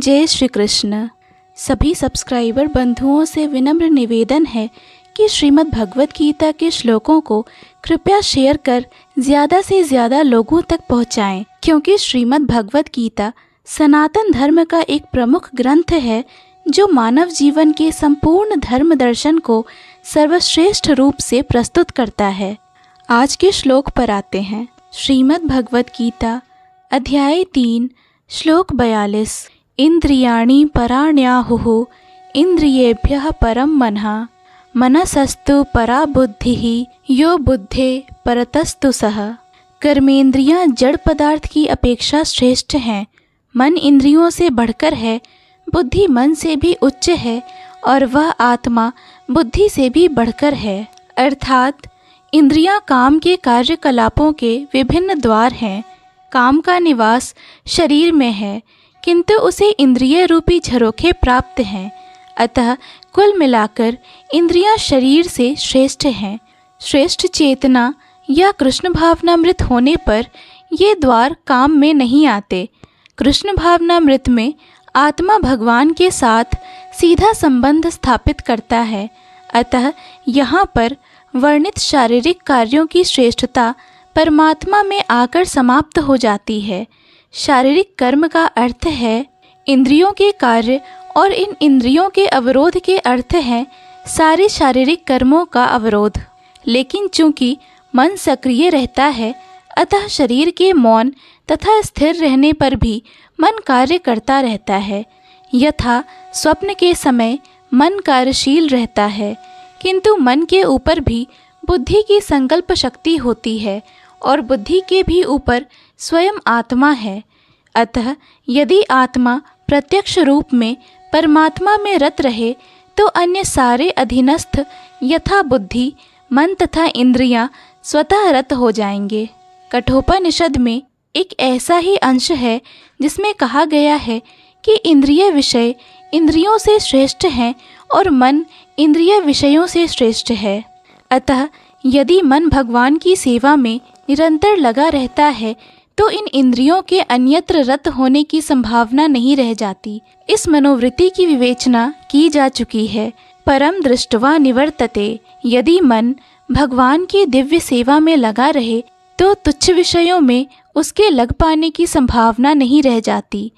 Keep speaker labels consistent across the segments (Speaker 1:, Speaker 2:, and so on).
Speaker 1: जय श्री कृष्ण। सभी सब्सक्राइबर बंधुओं से विनम्र निवेदन है कि श्रीमद् भगवत गीता के श्लोकों को कृपया शेयर कर ज़्यादा से ज़्यादा लोगों तक पहुँचाएं, क्योंकि श्रीमद् भगवत गीता सनातन धर्म का एक प्रमुख ग्रंथ है जो मानव जीवन के संपूर्ण धर्म दर्शन को सर्वश्रेष्ठ रूप से प्रस्तुत करता है। आज के श्लोक पर आते हैं। श्रीमद् भगवत गीता अध्याय 3 श्लोक 42। इंद्रियाणि पराण्याहुः इंद्रियेभ्यः परं मनः मनसस्तु परा बुद्धिः यो बुद्धे परतस्तु सः। कर्मेंद्रियां जड़ पदार्थ की अपेक्षा श्रेष्ठ हैं, मन इंद्रियों से बढ़कर है, बुद्धि मन से भी उच्च है और वह आत्मा बुद्धि से भी बढ़कर है। अर्थात इंद्रियां काम के कार्यकलापों के विभिन्न द्वार हैं। काम का निवास शरीर में है, किंतु उसे इंद्रिय रूपी झरोखे प्राप्त हैं। अतः कुल मिलाकर इंद्रियां शरीर से श्रेष्ठ हैं। श्रेष्ठ चेतना या कृष्ण भावनामृत होने पर ये द्वार काम में नहीं आते। कृष्ण भावनामृत में आत्मा भगवान के साथ सीधा संबंध स्थापित करता है। अतः यहाँ पर वर्णित शारीरिक कार्यों की श्रेष्ठता परमात्मा में आकर समाप्त हो जाती है। शारीरिक कर्म का अर्थ है इंद्रियों के कार्य और इन इंद्रियों के अवरोध के अर्थ है सारे शारीरिक कर्मों का अवरोध। लेकिन चूंकि मन सक्रिय रहता है, अतः शरीर के मौन तथा स्थिर रहने पर भी मन कार्य करता रहता है। यथा स्वप्न के समय मन कार्यशील रहता है, किंतु मन के ऊपर भी बुद्धि की संकल्प शक्ति होती है और बुद्धि के भी ऊपर स्वयं आत्मा है। अतः यदि आत्मा प्रत्यक्ष रूप में परमात्मा में रत रहे तो अन्य सारे अधीनस्थ यथा बुद्धि, मन तथा इंद्रियां स्वतः रत हो जाएंगे। कठोपनिषद में एक ऐसा ही अंश है जिसमें कहा गया है कि इंद्रिय विषय इंद्रियों से श्रेष्ठ हैं और मन इंद्रिय विषयों से श्रेष्ठ है। अतः यदि मन भगवान की सेवा में निरंतर लगा रहता है तो इन इंद्रियों के अन्यत्र रत होने की संभावना नहीं रह जाती। इस मनोवृत्ति की विवेचना की जा चुकी है। परम दृष्ट्वा निवर्तते। यदि मन भगवान की दिव्य सेवा में लगा रहे तो तुच्छ विषयों में उसके लग पाने की संभावना नहीं रह जाती।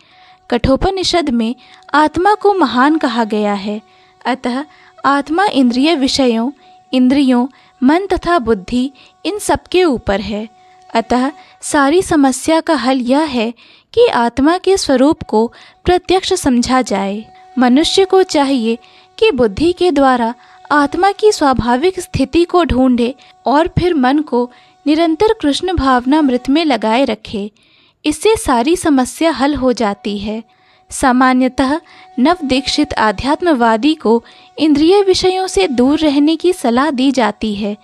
Speaker 1: कठोपनिषद में आत्मा को महान कहा गया है। अतः आत्मा इंद्रिय विषयों, इंद्रियों, मन तथा बुद्धि इन सबके ऊपर है। अतः सारी समस्या का हल यह है कि आत्मा के स्वरूप को प्रत्यक्ष समझा जाए। मनुष्य को चाहिए कि बुद्धि के द्वारा आत्मा की स्वाभाविक स्थिति को ढूंढे और फिर मन को निरंतर कृष्ण भावनामृत में लगाए रखे। इससे सारी समस्या हल हो जाती है। सामान्यतः नवदीक्षित आध्यात्मवादी को इंद्रिय विषयों से दूर रहने की सलाह दी जाती है,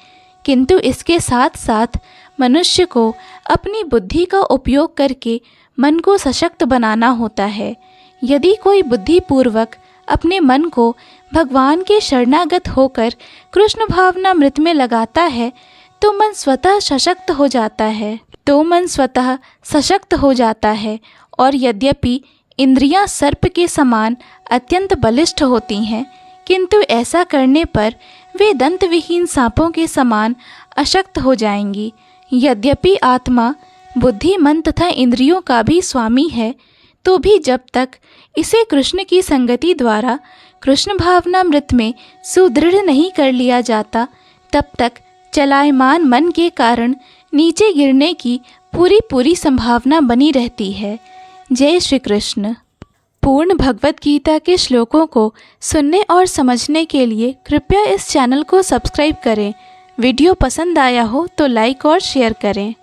Speaker 1: किंतु इसके साथ साथ मनुष्य को अपनी बुद्धि का उपयोग करके मन को सशक्त बनाना होता है। यदि कोई बुद्धिपूर्वक अपने मन को भगवान के शरणागत होकर कृष्ण भावनामृत में लगाता है तो मन स्वतः सशक्त हो जाता है और यद्यपि इंद्रियां सर्प के समान अत्यंत बलिष्ठ होती हैं, किंतु ऐसा करने पर वे दंतविहीन सांपों के समान अशक्त हो जाएंगी। यद्यपि आत्मा बुद्धि, मन तथा इंद्रियों का भी स्वामी है, तो भी जब तक इसे कृष्ण की संगति द्वारा कृष्ण भावनामृत में सुदृढ़ नहीं कर लिया जाता, तब तक चलायमान मन के कारण नीचे गिरने की पूरी संभावना बनी रहती है। जय श्री कृष्ण। पूर्ण भगवत गीता के श्लोकों को सुनने और समझने के लिए कृपया इस चैनल को सब्सक्राइब करें। वीडियो पसंद आया हो तो लाइक और शेयर करें।